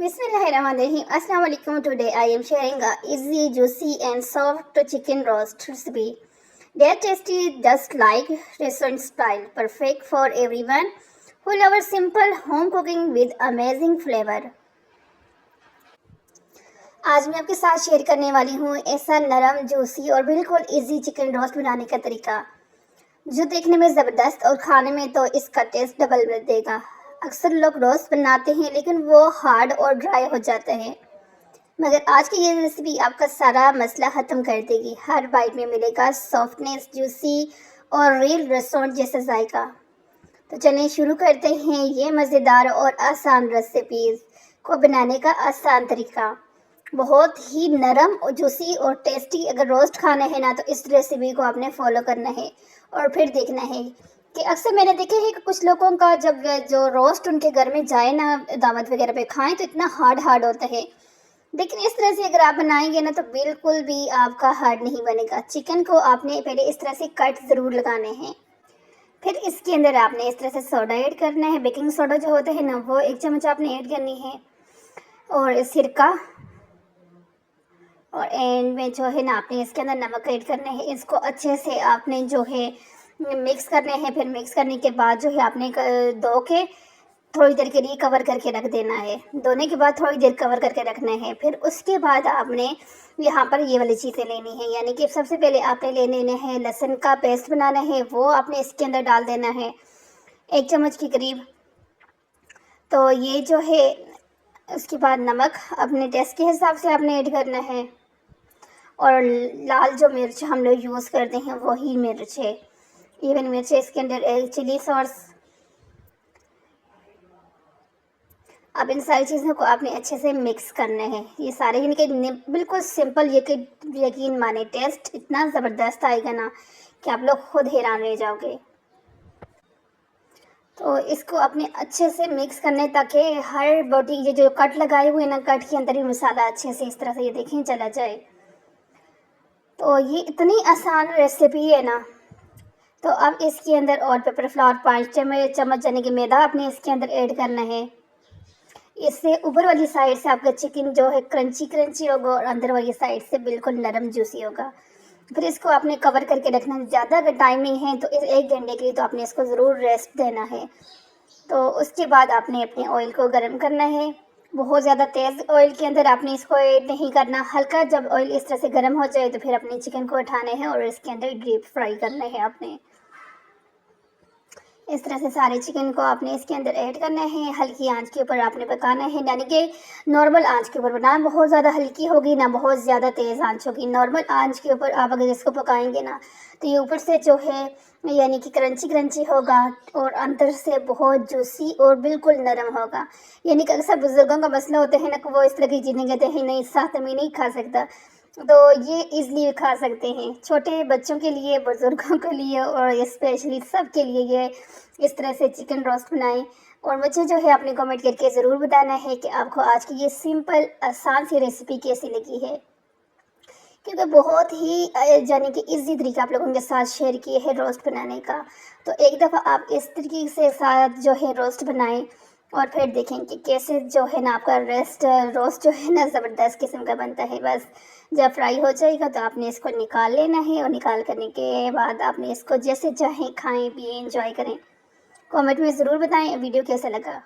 Bismillahirrahmanirrahim. Assalamu alaikum. Today I am sharing a easy, juicy and soft chicken roast recipe. They're tasty just like restaurant style. Perfect for everyone who loves simple home cooking with amazing flavor. आज मैं आपके साथ share करने वाली हूँ ऐसा नरम, juicy और बिल्कुल इजी चिकन रोस्ट बनाने का तरीका जो देखने में ज़बरदस्त और खाने में तो इसका टेस्ट डबल देगा। अक्सर लोग रोस्ट बनाते हैं लेकिन वो हार्ड और ड्राई हो जाते हैं, मगर आज की ये रेसिपी आपका सारा मसला ख़त्म कर देगी। हर बाइट में मिलेगा सॉफ्टनेस, जूसी और रियल रेस्टोरेंट जैसा जायका। तो चलिए शुरू करते हैं ये मज़ेदार और आसान रेसिपीज़ को बनाने का आसान तरीका। बहुत ही नरम और जूसी और टेस्टी अगर रोस्ट खाना है ना, तो इस रेसिपी को आपने फॉलो करना है और फिर देखना है कि अक्सर मैंने देखे है कि कुछ लोगों का जब जो रोस्ट उनके घर में जाए ना, दावत वगैरह पे खाएं, तो इतना हार्ड होता है। लेकिन इस तरह से अगर आप बनाएंगे ना, तो बिल्कुल भी आपका हार्ड नहीं बनेगा। चिकन को आपने पहले इस तरह से कट ज़रूर लगाने हैं। फिर इसके अंदर आपने इस तरह से सोडा ऐड करना है। बेकिंग सोडा जो होता है ना, वो 1 चम्मच आपने ऐड करनी है। और सिरका, और एंड में जो है ना आपने इसके अंदर नमक ऐड करना है। इसको अच्छे से आपने जो है मिक्स करने हैं। फिर मिक्स करने के बाद जो है आपने धो के थोड़ी देर के लिए कवर करके रख देना है। धोने के बाद थोड़ी देर कवर करके रखना है। फिर उसके बाद आपने यहाँ पर ये वाली चीज़ें लेनी है, यानी कि सबसे पहले आपने ले लेने हैं लहसुन का पेस्ट बनाना है, वो आपने इसके अंदर डाल देना है 1 चम्मच के करीब। तो ये जो है, उसके बाद नमक अपने टेस्ट के हिसाब से आपने ऐड करना है। और लाल जो मिर्च हम लोग यूज़ करते हैं वही मिर्च है, इवन मिर्च है। इसके अंदर चिली सॉस। अब इन सारी चीज़ों को आपने अच्छे से मिक्स करना है। ये सारे यानी कि बिल्कुल सिंपल, ये कि यकीन माने टेस्ट इतना ज़बरदस्त आएगा ना कि आप लोग खुद हैरान रह जाओगे। तो इसको अपने अच्छे से मिक्स करने ताकि हर बोटी ये जो कट लगाए हुए ना, कट के अंदर ही मसाला अच्छे से इस तरह से ये देखें चला जाए। तो ये इतनी आसान रेसिपी है ना। तो अब इसके अंदर और पेपर फ्लावर 5 चम्मच यानी कि मैदा आपने इसके अंदर ऐड करना है। इससे ऊपर वाली साइड से आपका चिकन जो है क्रंची होगा और अंदर वाली साइड से बिल्कुल नरम जूसी होगा। फिर इसको आपने कवर करके रखना है। ज़्यादा अगर टाइम नहीं है तो इस 1 घंटे के लिए तो आपने इसको ज़रूर रेस्ट देना है। तो उसके बाद आपने अपने ऑयल को गर्म करना है। बहुत ज़्यादा तेज़ ऑयल के अंदर आपने इसको ऐड नहीं करना। हल्का जब ऑयल इस तरह से गर्म हो जाए तो फिर अपने चिकन को उठाना है और इसके अंदर डीप फ्राई करना है आपने। इस तरह से सारे चिकन को आपने इसके अंदर ऐड करना है। हल्की आंच के ऊपर आपने पकाना है, यानी कि नॉर्मल आंच के ऊपर बनाना। बहुत ज़्यादा हल्की होगी ना बहुत ज़्यादा तेज़ आंच होगी। नॉर्मल आंच के ऊपर आप अगर इसको पकाएंगे ना, तो ये ऊपर से जो है यानी कि क्रंची होगा और अंदर से बहुत जूसी और बिल्कुल नरम होगा। यानी कि अक्सर बुज़ुर्गों का मसला होता है ना कि वो इस तरह की चीज़ें कहते हैं नहीं, साथ में नहीं खा सकता, तो ये इजली खा सकते हैं। छोटे बच्चों के लिए, बुज़ुर्गों के लिए और स्पेशली सब के लिए ये इस तरह से चिकन रोस्ट बनाएं। और मुझे जो है आपने कमेंट करके ज़रूर बताना है कि आपको आज की ये सिंपल आसान सी रेसिपी कैसी लगी है, क्योंकि बहुत ही यानी कि इजी तरीका आप लोगों के साथ शेयर किए है रोस्ट बनाने का। तो एक दफ़ा आप इस तरीके से साथ जो है रोस्ट बनाएं और फिर देखें कि कैसे जो है ना आपका रोस्ट जो है ना ज़बरदस्त किस्म का बनता है। बस जब फ्राई हो जाएगा तो आपने इसको निकाल लेना है और निकाल करने के बाद आपने इसको जैसे चाहें खाएं, पिएं, एंजॉय करें। कमेंट में ज़रूर बताएं वीडियो कैसा लगा।